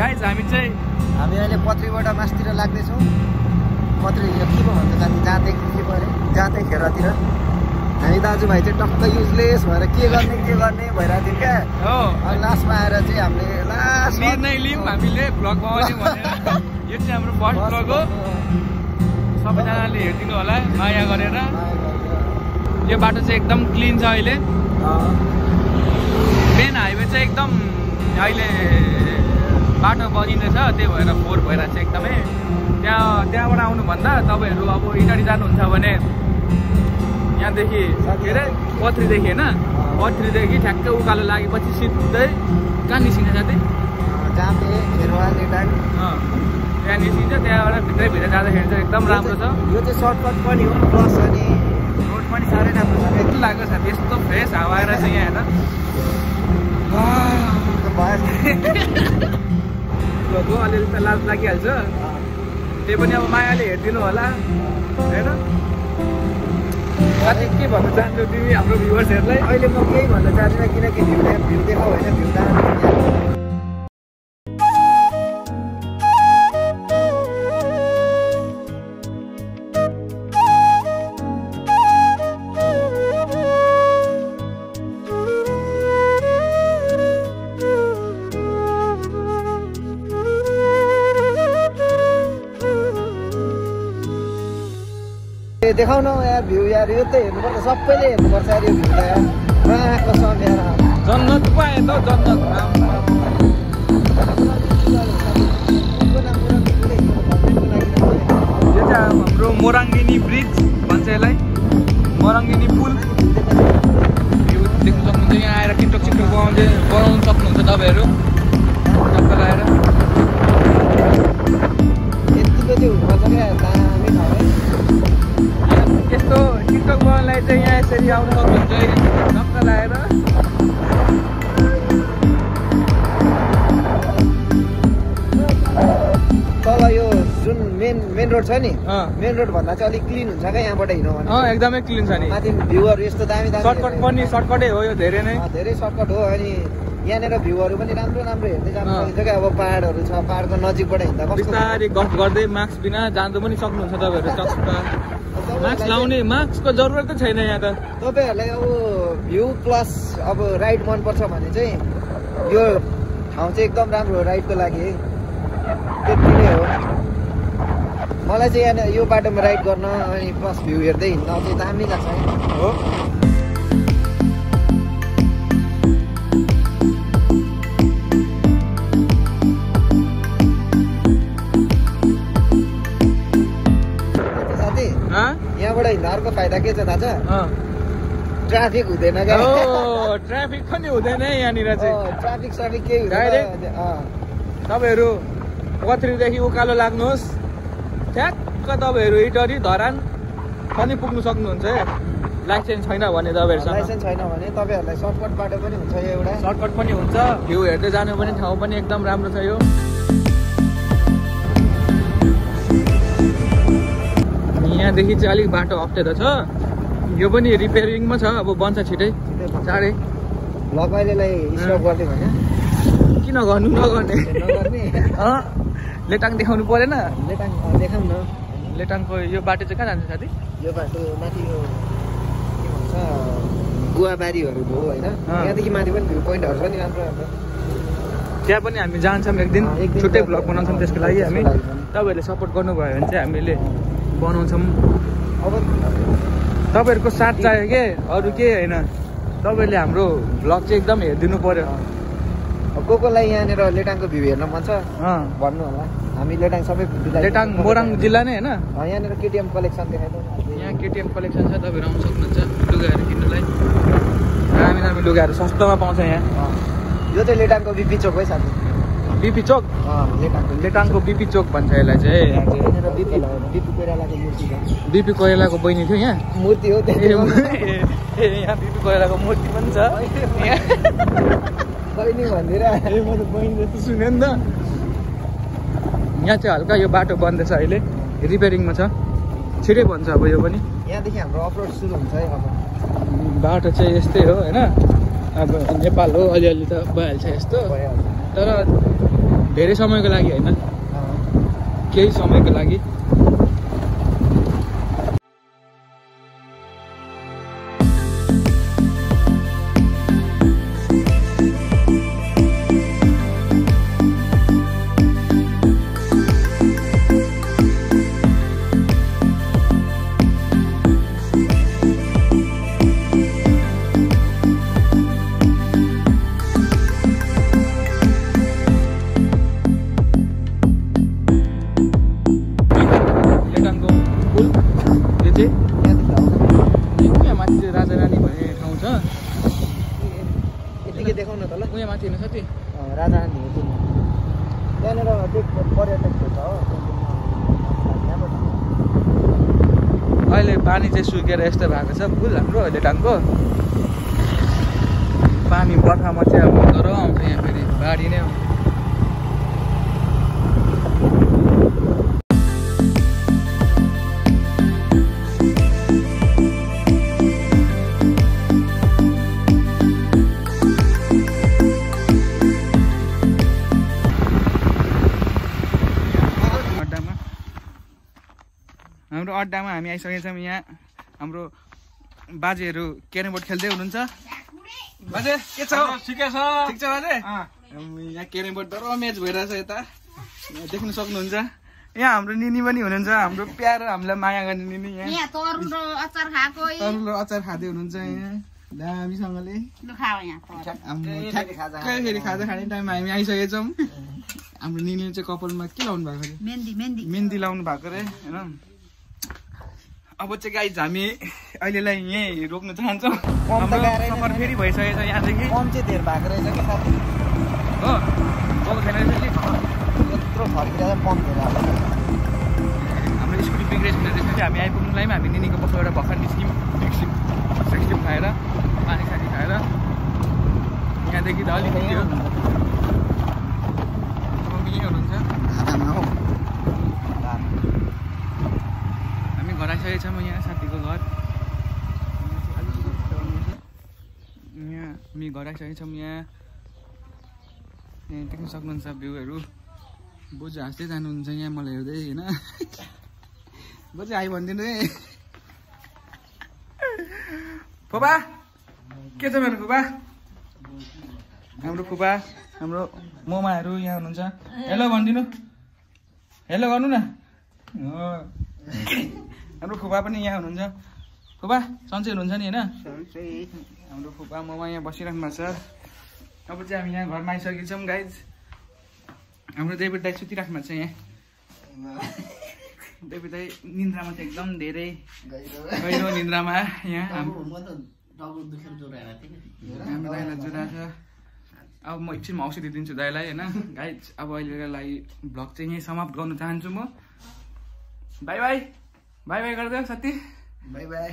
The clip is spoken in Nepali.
गाइज हामी अहिले पत्रीबाट मासतिर लाग्दैछौँ। पत्री के पो भन्छ जाँदै खेरतिर हामी दाजुभाइ चाहिँ टक्क युजलेस भएर के गर्ने भइरहेको थियो क्या। अनि लास्टमा आएर चाहिँ हामीले निर्णय लियौँ हामीले भ्लग बनाउने भनेर। यो चाहिँ हाम्रो फर्स्ट भ्लग हो, सबैजनाले हेरिदिनु होला माया गरेर। यो बाटो चाहिँ एकदम क्लिन छ अहिले। मेन हाइवे चाहिँ एकदम अहिले बाटो बनिँदैछ, त्यही भएर फोहोर भइरहेको छ एकदमै। त्यहाँबाट आउनुभन्दा तपाईँहरू अब इटारी जानुहुन्छ भने यहाँदेखि के अरे पत्रीदेखि होइन, पत्रीदेखि ठ्याक्कै उकालो लागेपछि सिधै कहाँ निस्किन्छ साथै जाँपे खेरवा लेटाङ त्यहाँ निस्किन्छ। त्यहाँबाट भित्र जाँदाखेरि चाहिँ एकदम राम्रो छ। यो चाहिँ सर्टकट पनि हो, प्लस अनि रोड पनि साह्रै राम्रो छ। यति लाग्यो साथी, यस्तो फ्रेस हावा आएर चाहिँ यहाँ हेर्न अलिअलि त लाज लागिहाल्छ। त्यही पनि अब मायाले हेरिदिनु होला होइन। साथी के भन्न चाहन्छौ तिमी हाम्रो भ्युवर्सहरूलाई? अहिले म केही भन्न चाहदिनँ किनकि भ्यू देखाऊ होइन, भ्यू देखाउ न यार भ्यू यार। यो त हेर्नुपर्छ, सबैले हेर्नुपर्छ यार यो भ्यू त यार। कसम यार जन्नत पाए त जन्नत। यो चाहिँ हाम्रो मोराङ्गिनी ब्रिज भन्छ यसलाई, मोराङ्गिनी पुल। यो देख्नु सक्नुहुन्छ, यहाँ आएर टिकटक बनाउनु सक्नुहुन्छ तपाईँहरू टक्क लगाएर। यतिको चाहिँ हुनुपर्छ क्या, दामी ठाउँ है। यस्तो टिकटक बनाउनलाई चाहिँ यहाँ यसरी आउनु सक्नुहुन्छ टक्क लगाएर। तल यो जुन मेन रोड छ नि, मेन रोड भन्दा चाहिँ अलिक क्लिन हुन्छ क्या यहाँबाट हिँड्नु भने। एकदमै क्लिन छ नि। माथि भ्यूहरू यस्तो दामी सर्टकट पनि सर्टकटै हो यो, धेरै नै धेरै सर्टकट हो। अनि यहाँनिर भ्यूहरू पनि राम्रो हेर्दै जानु सकिन्छ क्या। अब पाहाडहरू छ, पाहाडको नजिकबाट हिँड्दा बिस्तारै गफ गर्दै मास्क बिना जानु पनि सक्नुहुन्छ तपाईँहरू। टक्क मास्क लाउने, मास्कको जरुरत छैन यहाँ त। तपाईँहरूलाई अब भ्यू प्लस अब राइड मनपर्छ भने चाहिँ यो ठाउँ चाहिँ एकदम राम्रो हो राइडको लागि। त्यति नै हो। मलाई चाहिँ यहाँ यो बाटोमा राइड गर्न अनि प्लस भ्यू हेर्दै हिँड्न चाहिँ दामी लाग्छ हो। यहाँबाट हिँड्दा अर्को फाइदा के छ थाहा छ? ट्राफिक हुँदैन क्या। ट्राफिक पनि हुँदैन यहाँनिर चाहिँ। ट्राफिक केही डाइरेक्ट तपाईँहरू पत्रीदेखि उकालो लाग्नुहोस्, ठ्याक्क तपाईँहरू इटरी धरान पनि पुग्नु सक्नुहुन्छ। लाइसेन्स छैन भने तपाईँहरूसँग, लाइसेन्स छैन भने तपाईँहरूलाई सर्टकट बाटो पनि हुन्छ, एउटा सर्टकट पनि हुन्छ। भ्यू हेर्दै जानु पनि ठाउँ पनि एकदम राम्रो छ यो। यहाँदेखि चाहिँ अलिक बाटो अप्ठ्यारो छ, यो पनि रिपेयरिङमा छ। अब बन्छ छिटै चाँडै। भ्लग अहिलेलाई स्टप गर्ने भने किन गर्नु नगर्ने? लेटाङ देखाउनु परेन? लेटाङ देखाउँ न। लेटाङको यो बाटो चाहिँ कहाँ जान्छ साथी? यो बाटो माथि यो के भन्छ गुवाबारीहरू भयो होइन। यहाँदेखि माथि पनि भ्यू पोइन्टहरू छ नि राम्रो राम्रो। त्यहाँ पनि हामी जान्छौँ एक दिन, छुट्टै भ्लग बनाउँछौँ त्यसको लागि हामी। तपाईँहरूले सपोर्ट गर्नुभयो भने चाहिँ हामीले बनाउँछौँ। अब तपाईँहरूको साथ चाहियो के, अरू केही होइन। तपाईँहरूले हाम्रो भ्लग चाहिँ एकदम हेरिदिनु पर्यो। कोलाई यहाँनिर लेटाङको भ्यू हेर्न मन छ भन्नु होला। हामी लेटाङ सबै लेटाङ मोराङ जिल्ला नै होइन। यहाँनिर केटिएम कलेक्सन देखाइदिनु। यहाँ केटिएम कलेक्सन छ, तपाईँहरू आउनु सक्नुहुन्छ लुगाहरू किन्नुलाई। दामी दामी लुगाहरू सस्तोमा पाउँछ यहाँ। यो चाहिँ लेटाङको बिपी चोक है साथी। बिपी चोक? लेटाङको बिपी चोक भन्छ यसलाई चाहिँ। बिपी कोइरालाको मूर्ति छ। बिपी कोइरालाको बहिनी थियो यहाँ मूर्ति हो। यहाँ बिपी कोइरालाको मूर्ति पनि छ। बहिनी भनिदिएर म त बहिनी जस्तो सुने नि त। यहाँ चाहिँ हल्का यो बाटो बन्दैछ अहिले, रिपेयरिङमा छ। छिटै बन्छ अब यो पनि। यहाँदेखि हाम्रो अफरोड सुरु हुन्छ है। अब बाटो चाहिँ यस्तै हो होइन। अब नेपाल हो, अलिअलि त भइहाल्छ यस्तो। तर धेरै समयको लागि होइन, केही समयको लागि। अहिले पानी चाहिँ सुकेर यस्तो भएको छ पुल हाम्रो लेटाङको। पानी बर्खामा चाहिँ अब डर आउँछ यहाँ, फेरि बाढी नै आउँछ। हाम्रो अड्डामा हामी आइसकेका छौँ। यहाँ हाम्रो बाजेहरू क्यारम बोर्ड खेल्दै हुनुहुन्छ। बाजे के छ? ठिकै छ। ठिक छ बाजे? यहाँ क्यारम बोर्ड डर म्याच भइरहेछ यता, देख्न सक्नुहुन्छ। यहाँ हाम्रो निनी पनि हुनुहुन्छ, हाम्रो प्यारो हामीलाई माया गर्ने निनी। यहाँ तरुलो अचार खाँदै हुनुहुन्छ यहाँ दामीसँगले। फेरि खाजा खाने टाइममा हामी आइसकेका छौँ। हाम्रो निनीले चाहिँ कपालमा के लाउनु भएको अरे? मेहन्दी लाउनु भएको अरे होइन। अब चाहिँ गाइज हामी अहिलेलाई यहीँ रोक्न चाहन्छौँ। सफर फेरि भइसकेको छ यहाँदेखि। पम्प चाहिँ धेर भएको रहेछ कि साथी हो, गएको छैन रहेछ कि यत्रो फर्किँदा पम्प धेर हाम्रो स्कुटी बिग्रेस हुने रहेछ। हामी आइपुग्नु लाइमा हामी निनीको पछाडि एउटा भर्खर निस्क्यौँ। सिक्स्टिम खाएर पानी सानी खाएर यहाँदेखि त अलिक थियो। यहीँ हुनुहुन्छ, घर आइसकेको छ। म यहाँ साथीको घर, यहाँ हामी घर आइसकेको छौँ। यहाँ देख्न सक्नुहुन्छ भ्यूहरू। बोजू हाँस्दै जानुहुन्छ यहाँ मलाई हेर्दै होइन। बोजू आइ भनिदिनु है। फुपा के छ मेरो फुपा? हाम्रो फुपा हाम्रो मोमाहरू यहाँ हुनुहुन्छ। हेलो भनिदिनु, हेलो गर्नु न। हाम्रो फुपा पनि यहाँ हुनुहुन्छ। फुपा सन्चै हुनुहुन्छ नि होइन? हाम्रो फुपा ममा यहाँ बसिराख्नु भएको छ। अब चाहिँ हामी यहाँ घरमा आइसकेको छौँ गाइज। हाम्रो देवी दाई सुतिराख्नु भएको छ यहाँ। देवी दाई निन्द्रामा चाहिँ एकदम धेरै गहिरो निन्द्रामा। यहाँ हाम्रो दाइलाई जुरा छ। अब म एकछिनमा औषधि दिन्छु दाइलाई होइन। गाइज अब अहिलेलाई भ्लग चाहिँ यहीँ समाप्त गर्न चाहन्छु म। बाई बाई बाई बाई गरिदेऊ साथी। By by.